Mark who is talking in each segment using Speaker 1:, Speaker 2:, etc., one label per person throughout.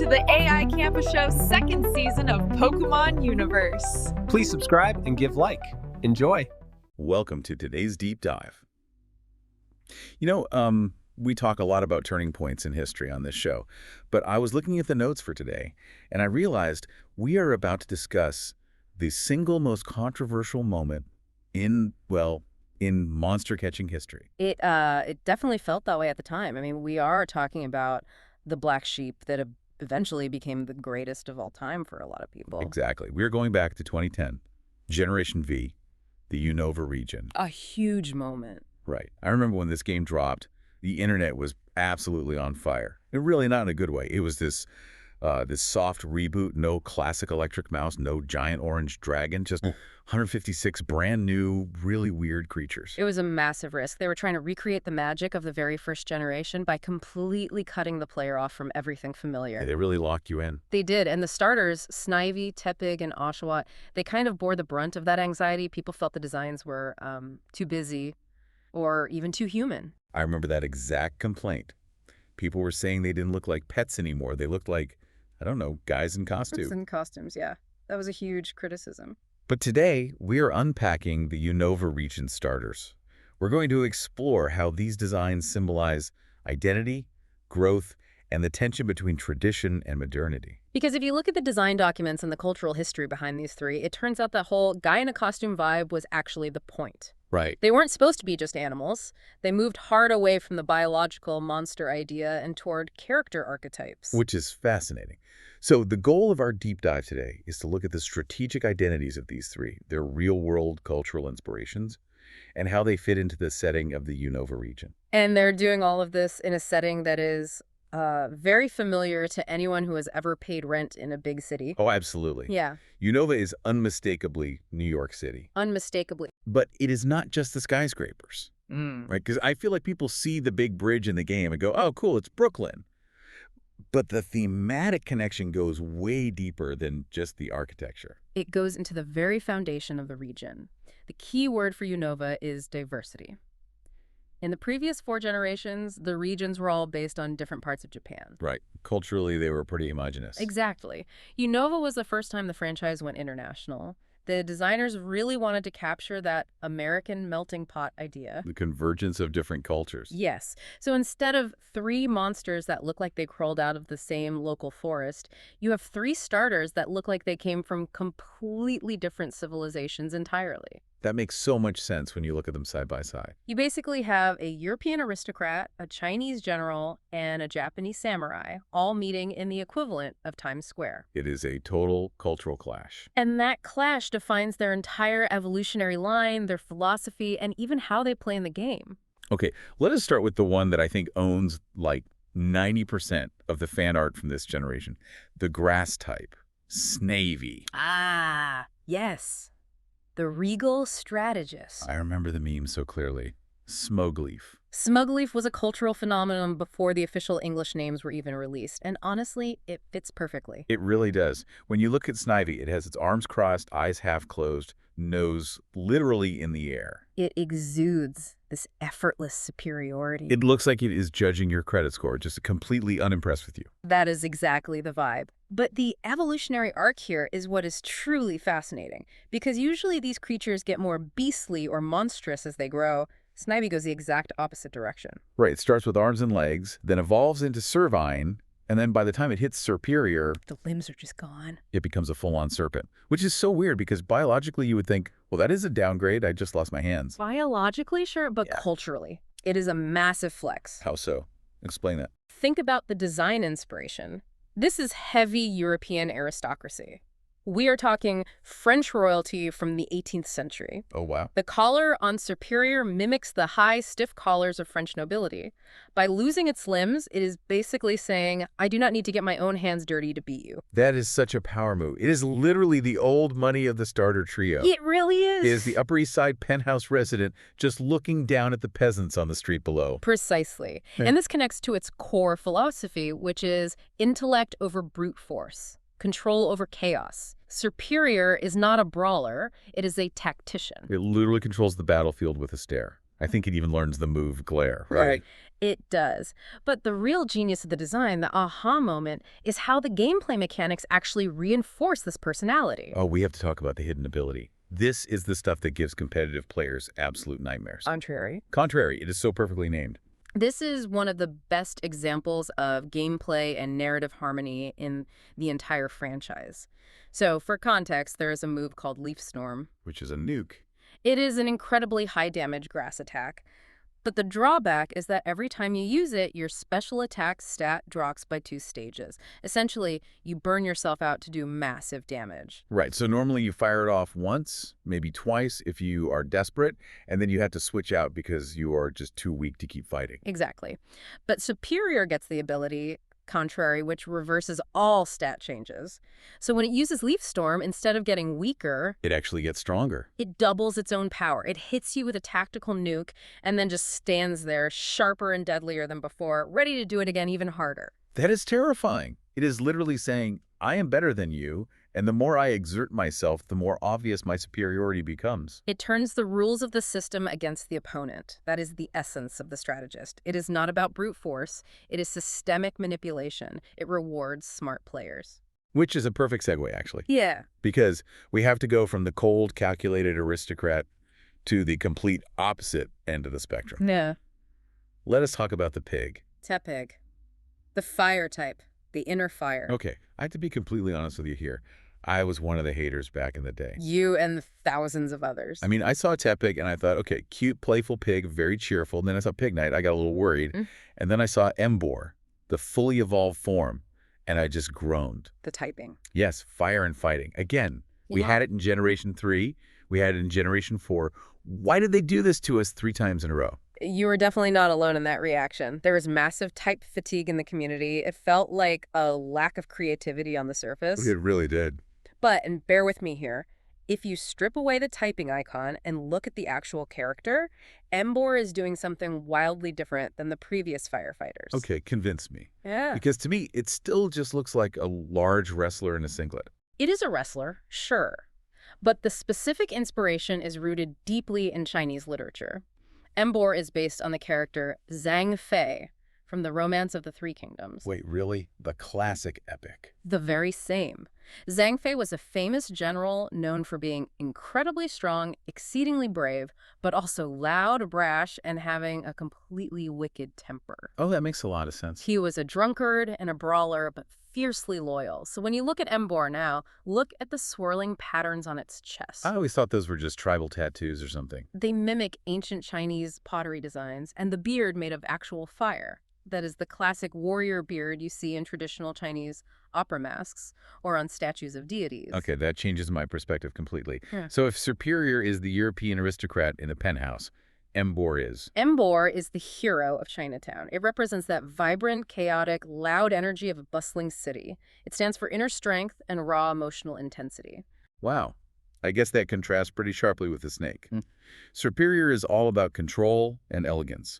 Speaker 1: to the AI Campa Show's second season of Pokemon Universe.
Speaker 2: Please subscribe and give like. Enjoy.
Speaker 3: Welcome to today's deep dive. We talk a lot about turning points in history on this show, but I was looking at the notes for today, and I realized we are about to discuss the single most controversial moment in monster catching history.
Speaker 4: It definitely felt that way at the time. I mean, we are talking about the black sheep that eventually became the greatest of all time for a lot of people.
Speaker 3: Exactly. We're going back to 2010, Generation V, the Unova region.
Speaker 4: A huge moment.
Speaker 3: Right. I remember when this game dropped, the internet was absolutely on fire. And really not in a good way. It was this soft reboot, no classic electric mouse, no giant orange dragon, just 156 brand new, really weird creatures.
Speaker 4: It was a massive risk. They were trying to recreate the magic of the very first generation by completely cutting the player off from everything familiar.
Speaker 3: They really locked you in.
Speaker 4: They did. And the starters, Snivy, Tepig, and Oshawott, they kind of bore the brunt of that anxiety. People felt the designs were too busy or even too human.
Speaker 3: I remember that exact complaint. People were saying they didn't look like pets anymore. They looked like, I don't know, guys in costume.
Speaker 4: Guys in costumes, yeah. That was a huge criticism.
Speaker 3: But today, we are unpacking the Unova region starters. We're going to explore how these designs symbolize identity, growth, and the tension between tradition and modernity.
Speaker 4: Because if you look at the design documents and the cultural history behind these three, it turns out that whole guy-in-a-costume vibe was actually the point.
Speaker 3: Right.
Speaker 4: They weren't supposed to be just animals. They moved hard away from the biological monster idea and toward character archetypes.
Speaker 3: Which is fascinating. So the goal of our deep dive today is to look at the strategic identities of these three, their real-world cultural inspirations, and how they fit into the setting of the Unova region.
Speaker 4: And they're doing all of this in a setting that is very familiar to anyone who has ever paid rent in a big city.
Speaker 3: Oh, absolutely.
Speaker 4: Yeah.
Speaker 3: Unova is unmistakably New York City.
Speaker 4: Unmistakably.
Speaker 3: But it is not just the skyscrapers, right? Because I feel like people see the big bridge in the game and go, oh, cool, it's Brooklyn. But the thematic connection goes way deeper than just the architecture.
Speaker 4: It goes into the very foundation of the region. The key word for Unova is diversity. In the previous 4 generations, the regions were all based on different parts of Japan.
Speaker 3: Right. Culturally, they were pretty homogenous.
Speaker 4: Exactly. Unova was the first time the franchise went international. The designers really wanted to capture that American melting pot idea.
Speaker 3: The convergence of different cultures.
Speaker 4: Yes. So instead of 3 monsters that look like they crawled out of the same local forest, you have 3 starters that look like they came from completely different civilizations entirely.
Speaker 3: That makes so much sense when you look at them side by side.
Speaker 4: You basically have a European aristocrat, a Chinese general, and a Japanese samurai, all meeting in the equivalent of Times Square.
Speaker 3: It is a total cultural clash.
Speaker 4: And that clash defines their entire evolutionary line, their philosophy, and even how they play in the game.
Speaker 3: Okay, let us start with the one that I think owns like 90% of the fan art from this generation. The grass type, Snavy.
Speaker 4: Ah, yes. The regal strategist.
Speaker 3: I remember the meme so clearly. Smugleaf.
Speaker 4: Smugleaf was a cultural phenomenon before the official English names were even released, and honestly, it fits perfectly.
Speaker 3: It really does. When you look at Snivy, it has its arms crossed, eyes half closed, nose literally in the air.
Speaker 4: It exudes this effortless superiority.
Speaker 3: It looks like it is judging your credit score, just completely unimpressed with you.
Speaker 4: That is exactly the vibe. But the evolutionary arc here is what is truly fascinating, because usually these creatures get more beastly or monstrous as they grow. Snivy goes the exact opposite direction.
Speaker 3: Right, it starts with arms and legs, then evolves into Servine, and then by the time it hits Serperior,
Speaker 4: the limbs are just gone.
Speaker 3: It becomes a full-on serpent, which is so weird because biologically you would think, well, that is a downgrade. I just lost my hands.
Speaker 4: Biologically, sure, but culturally, it is a massive flex.
Speaker 3: How so? Explain that.
Speaker 4: Think about the design inspiration. This is heavy European aristocracy. We are talking French royalty from the 18th century.
Speaker 3: Oh, wow.
Speaker 4: The collar on Serperior mimics the high, stiff collars of French nobility. By losing its limbs, it is basically saying, I do not need to get my own hands dirty to beat you.
Speaker 3: That is such a power move. It is literally the old money of the starter trio.
Speaker 4: It really is.
Speaker 3: It is the Upper East Side penthouse resident just looking down at the peasants on the street below.
Speaker 4: Precisely. And this connects to its core philosophy, which is intellect over brute force. Control over chaos. Serperior is not a brawler, it is a tactician.
Speaker 3: It literally controls the battlefield with a stare. I think it even learns the move glare, right?
Speaker 4: It does. But the real genius of the design, the aha moment, is how the gameplay mechanics actually reinforce this personality.
Speaker 3: Oh, we have to talk about the hidden ability. This is the stuff that gives competitive players absolute nightmares. Contrary, it is so perfectly named.
Speaker 4: This is one of the best examples of gameplay and narrative harmony in the entire franchise. So, for context, there is a move called Leaf Storm.
Speaker 3: Which is a nuke.
Speaker 4: It is an incredibly high-damage grass attack. But the drawback is that every time you use it, your special attack stat drops by 2 stages. Essentially, you burn yourself out to do massive damage.
Speaker 3: Right, so normally you fire it off once, maybe twice if you are desperate, and then you have to switch out because you are just too weak to keep fighting.
Speaker 4: Exactly. But Serperior gets the ability, Contrary, which reverses all stat changes. So when it uses Leaf Storm, instead of getting weaker,
Speaker 3: It actually gets stronger.
Speaker 4: it doubles its own power. It hits you with a tactical nuke and then just stands there, sharper and deadlier than before, ready to do it again even harder.
Speaker 3: That is terrifying. It is literally saying, I am better than you, and the more I exert myself, the more obvious my superiority becomes.
Speaker 4: It turns the rules of the system against the opponent. That is the essence of the strategist. It is not about brute force. It is systemic manipulation. It rewards smart players.
Speaker 3: Which is a perfect segue, actually.
Speaker 4: Yeah.
Speaker 3: Because we have to go from the cold, calculated aristocrat to the complete opposite end of the spectrum.
Speaker 4: Yeah.
Speaker 3: Let us talk about the pig.
Speaker 4: Tepig. The fire type. The inner fire.
Speaker 3: Okay, I have to be completely honest with you here. I was one of the haters back in the day.
Speaker 4: You and thousands of others.
Speaker 3: I mean, I saw Tepig and I thought, okay, cute, playful pig, very cheerful. And then I saw Pig Knight, I got a little worried. And then I saw Emboar, the fully evolved form, and I just groaned.
Speaker 4: The typing.
Speaker 3: Yes, fire and fighting. Again, we had it in Generation 3. We had it in Generation 4. Why did they do this to us 3 times in a row?
Speaker 4: You were definitely not alone in that reaction. There was massive type fatigue in the community. It felt like a lack of creativity on the surface.
Speaker 3: It really did.
Speaker 4: But, and bear with me here, if you strip away the typing icon and look at the actual character, Emboar is doing something wildly different than the previous firefighters.
Speaker 3: Okay, convince me.
Speaker 4: Yeah.
Speaker 3: Because to me, it still just looks like a large wrestler in a singlet.
Speaker 4: It is a wrestler, sure. But the specific inspiration is rooted deeply in Chinese literature. Emboar is based on the character Zhang Fei from the Romance of the Three Kingdoms.
Speaker 3: Wait, really? The classic epic.
Speaker 4: The very same. Zhang Fei was a famous general known for being incredibly strong, exceedingly brave, but also loud, brash, and having a completely wicked temper.
Speaker 3: Oh, that makes a lot of sense.
Speaker 4: He was a drunkard and a brawler, but fiercely loyal. So when you look at Emboar now, look at the swirling patterns on its chest.
Speaker 3: I always thought those were just tribal tattoos or something.
Speaker 4: They mimic ancient Chinese pottery designs, and the beard made of actual fire. That is the classic warrior beard you see in traditional Chinese opera masks or on statues of deities.
Speaker 3: Okay, that changes my perspective completely.
Speaker 4: Yeah.
Speaker 3: So if Serperior is the European aristocrat in the penthouse, Emboar is?
Speaker 4: Emboar is the hero of Chinatown. It represents that vibrant, chaotic, loud energy of a bustling city. It stands for inner strength and raw emotional intensity.
Speaker 3: Wow. I guess that contrasts pretty sharply with the snake. Serperior is all about control and elegance.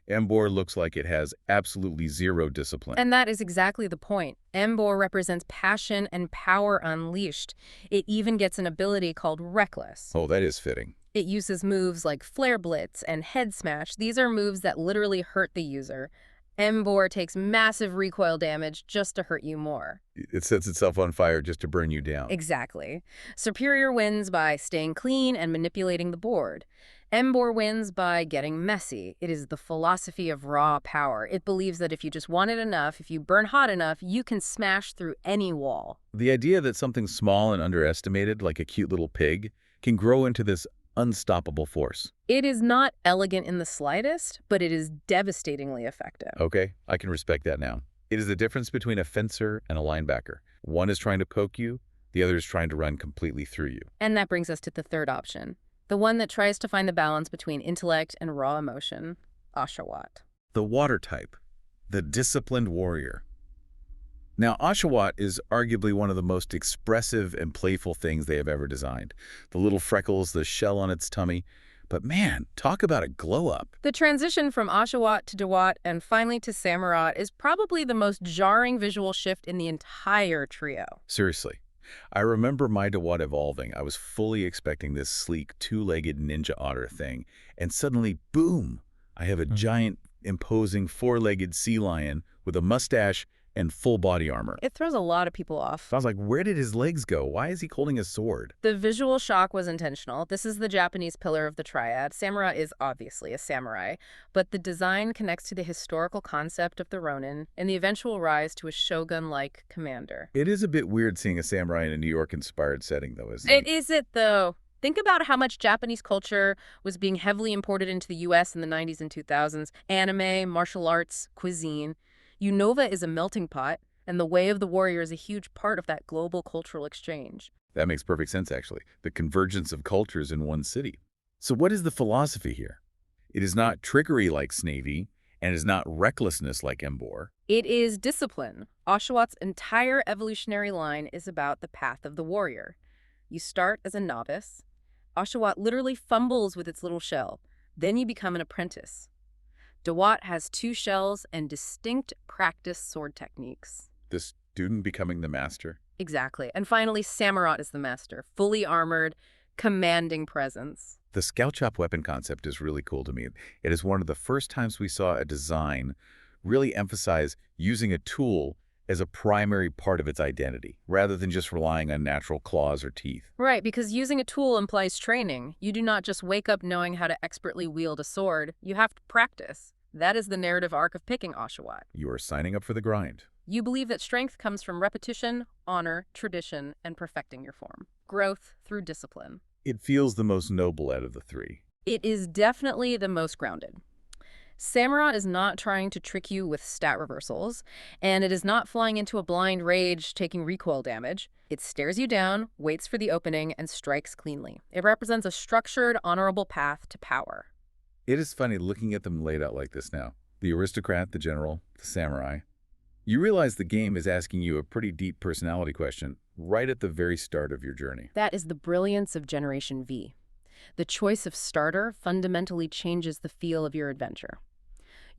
Speaker 3: Emboar looks like it has absolutely zero discipline.
Speaker 4: And that is exactly the point. Emboar represents passion and power unleashed. It even gets an ability called Reckless.
Speaker 3: Oh, that is fitting.
Speaker 4: It uses moves like Flare Blitz and Head Smash. These are moves that literally hurt the user. Emboar takes massive recoil damage just to hurt you more.
Speaker 3: It sets itself on fire just to burn you down.
Speaker 4: Exactly. Serperior wins by staying clean and manipulating the board. Emboar wins by getting messy. It is the philosophy of raw power. It believes that if you just want it enough, if you burn hot enough, you can smash through any wall.
Speaker 3: The idea that something small and underestimated, like a cute little pig, can grow into this unstoppable force.
Speaker 4: It is not elegant in the slightest, but it is devastatingly effective.
Speaker 3: Okay, I can respect that now. It is the difference between a fencer and a linebacker. One is trying to poke you, the other is trying to run completely through you.
Speaker 4: And that brings us to the third option, the one that tries to find the balance between intellect and raw emotion, Oshawott.
Speaker 3: The water type, the disciplined warrior. Now, Oshawott is arguably one of the most expressive and playful things they have ever designed. The little freckles, the shell on its tummy. But man, talk about a glow-up.
Speaker 4: The transition from Oshawott to Dewott and finally to Samurott is probably the most jarring visual shift in the entire trio.
Speaker 3: Seriously, I remember my Dewott evolving. I was fully expecting this sleek, two-legged ninja otter thing, and suddenly, boom! I have a giant, imposing four-legged sea lion with a mustache and full body armor.
Speaker 4: It throws a lot of people off.
Speaker 3: I was like, where did his legs go? Why is he holding a sword?
Speaker 4: The visual shock was intentional. This is the Japanese pillar of the triad. Samurott is obviously a samurai, but the design connects to the historical concept of the Ronin and the eventual rise to a shogun-like commander.
Speaker 3: It is a bit weird seeing a samurai in a New York-inspired setting, though, isn't it?
Speaker 4: It is it, though. Think about how much Japanese culture was being heavily imported into the U.S. in the 90s and 2000s. Anime, martial arts, cuisine. Unova is a melting pot, and the Way of the Warrior is a huge part of that global cultural exchange.
Speaker 3: That makes perfect sense, actually. The convergence of cultures in one city. So what is the philosophy here? It is not trickery like Snivy, and is not recklessness like Emboar.
Speaker 4: It is discipline. Oshawott's entire evolutionary line is about the path of the warrior. You start as a novice. Oshawott literally fumbles with its little shell. Then you become an apprentice. Dewott has 2 shells and distinct practice sword techniques.
Speaker 3: The student becoming the master.
Speaker 4: Exactly. And finally, Samurott is the master, fully armored, commanding presence.
Speaker 3: The scout chop weapon concept is really cool to me. It is one of the first times we saw a design really emphasize using a tool as a primary part of its identity, rather than just relying on natural claws or teeth.
Speaker 4: Right, because using a tool implies training. You do not just wake up knowing how to expertly wield a sword. You have to practice. That is the narrative arc of picking Oshawott.
Speaker 3: You are signing up for the grind.
Speaker 4: You believe that strength comes from repetition, honor, tradition, and perfecting your form. Growth through discipline.
Speaker 3: It feels the most noble out of the 3.
Speaker 4: It is definitely the most grounded. Samurott is not trying to trick you with stat reversals, and it is not flying into a blind rage, taking recoil damage. It stares you down, waits for the opening, and strikes cleanly. It represents a structured, honorable path to power.
Speaker 3: It is funny looking at them laid out like this now. The aristocrat, the general, the samurai. You realize the game is asking you a pretty deep personality question right at the very start of your journey.
Speaker 4: That is the brilliance of Generation V. The choice of starter fundamentally changes the feel of your adventure.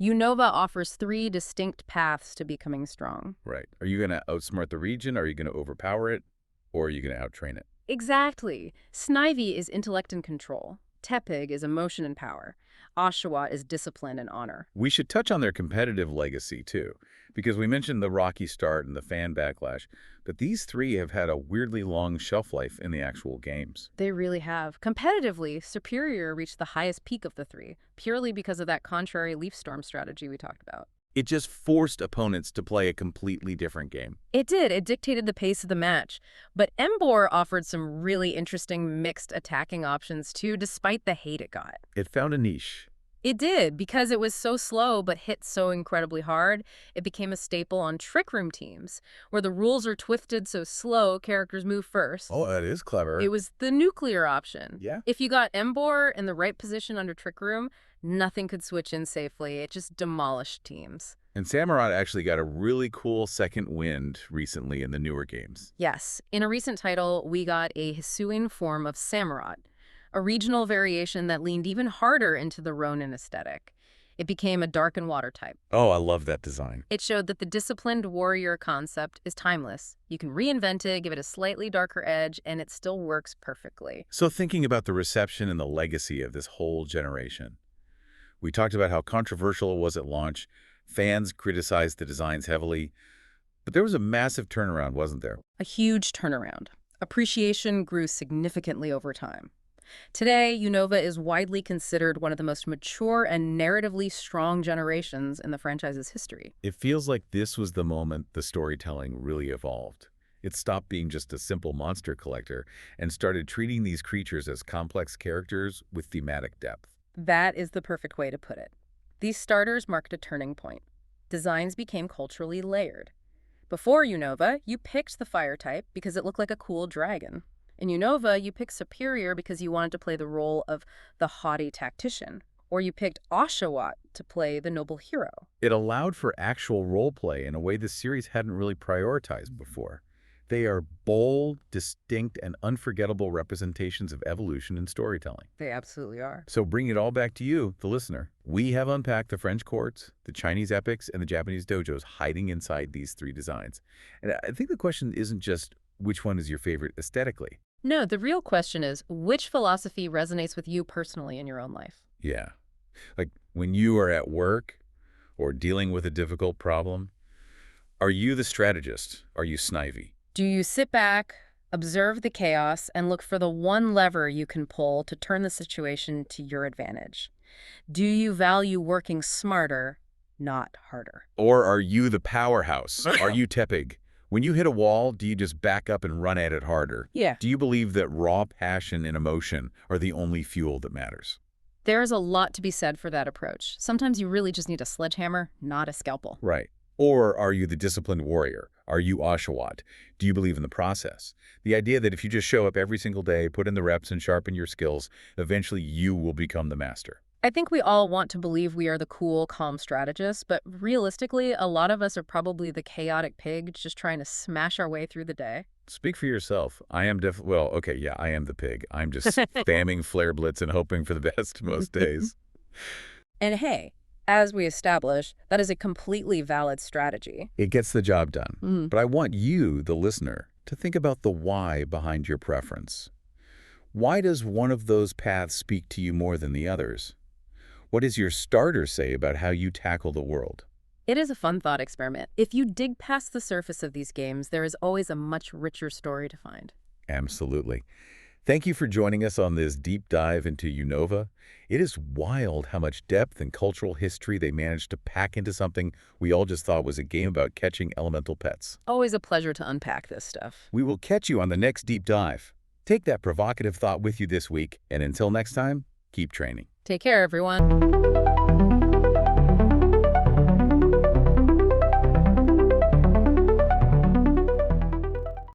Speaker 4: Unova offers 3 distinct paths to becoming strong.
Speaker 3: Right. Are you going to outsmart the region? Are you going to overpower it? Or are you going to outtrain it?
Speaker 4: Exactly. Snivy is intellect and control. Tepig is emotion and power. Oshawott is discipline and honor.
Speaker 3: We should touch on their competitive legacy, too, because we mentioned the rocky start and the fan backlash, but these 3 have had a weirdly long shelf life in the actual games.
Speaker 4: They really have. Competitively, Serperior reached the highest peak of the 3, purely because of that contrary leaf storm strategy we talked about.
Speaker 3: It just forced opponents to play a completely different game.
Speaker 4: It did. It dictated the pace of the match. But Emboar offered some really interesting mixed attacking options, too, despite the hate it got.
Speaker 3: It found a niche.
Speaker 4: It did. Because it was so slow but hit so incredibly hard, it became a staple on Trick Room teams, where the rules are twisted so slow, characters move first.
Speaker 3: Oh, that is clever.
Speaker 4: It was the nuclear option.
Speaker 3: Yeah.
Speaker 4: If you got Emboar in the right position under Trick Room, nothing could switch in safely. It just demolished teams.
Speaker 3: And Samurott actually got a really cool second wind recently in the newer games.
Speaker 4: Yes. In a recent title, we got a Hisuian form of Samurott, a regional variation that leaned even harder into the Ronin aesthetic. It became a dark and water type.
Speaker 3: Oh, I love that design.
Speaker 4: It showed that the disciplined warrior concept is timeless. You can reinvent it, give it a slightly darker edge, and it still works perfectly.
Speaker 3: So thinking about the reception and the legacy of this whole generation, we talked about how controversial it was at launch. Fans criticized the designs heavily, but there was a massive turnaround, wasn't there?
Speaker 4: A huge turnaround. Appreciation grew significantly over time. Today, Unova is widely considered one of the most mature and narratively strong generations in the franchise's history.
Speaker 3: It feels like this was the moment the storytelling really evolved. It stopped being just a simple monster collector and started treating these creatures as complex characters with thematic depth.
Speaker 4: That is the perfect way to put it. These starters marked a turning point. Designs became culturally layered. Before Unova, you picked the fire type because it looked like a cool dragon. In Unova, you picked Serperior because you wanted to play the role of the haughty tactician. Or you picked Oshawott to play the noble hero.
Speaker 3: It allowed for actual roleplay in a way the series hadn't really prioritized before. They are bold, distinct, and unforgettable representations of evolution in storytelling.
Speaker 4: They absolutely are.
Speaker 3: So bring it all back to you, the listener. We have unpacked the French courts, the Chinese epics, and the Japanese dojos hiding inside these 3 designs. And I think the question isn't just which one is your favorite aesthetically.
Speaker 4: No, the real question is, which philosophy resonates with you personally in your own life?
Speaker 3: Yeah. Like when you are at work or dealing with a difficult problem, are you the strategist? Are you Snivy?
Speaker 4: Do you sit back, observe the chaos, and look for the one lever you can pull to turn the situation to your advantage? Do you value working smarter, not harder?
Speaker 3: Or are you the powerhouse? Are you Tepig? When you hit a wall, do you just back up and run at it harder?
Speaker 4: Yeah.
Speaker 3: Do you believe that raw passion and emotion are the only fuel that matters?
Speaker 4: There's a lot to be said for that approach. Sometimes you really just need a sledgehammer, not a scalpel.
Speaker 3: Right. Or are you the disciplined warrior? Are you Oshawott? Do you believe in the process? The idea that if you just show up every single day, put in the reps and sharpen your skills, eventually you will become the master.
Speaker 4: I think we all want to believe we are the cool, calm strategists, but realistically, a lot of us are probably the chaotic pig just trying to smash our way through the day.
Speaker 3: Speak for yourself. I am well, okay, yeah, I am the pig. I'm just spamming flare blitz and hoping for the best most days.
Speaker 4: And hey, as we established, that is a completely valid strategy.
Speaker 3: It gets the job done. But I want you, the listener, to think about the why behind your preference. Why does one of those paths speak to you more than the others? What does your starter say about how you tackle the world?
Speaker 4: It is a fun thought experiment. If you dig past the surface of these games, there is always a much richer story to find.
Speaker 3: Absolutely. Thank you for joining us on this deep dive into Unova. It is wild how much depth and cultural history they managed to pack into something we all just thought was a game about catching elemental pets.
Speaker 4: Always a pleasure to unpack this stuff.
Speaker 3: We will catch you on the next deep dive. Take that provocative thought with you this week, and until next time, keep training.
Speaker 4: Take care, everyone.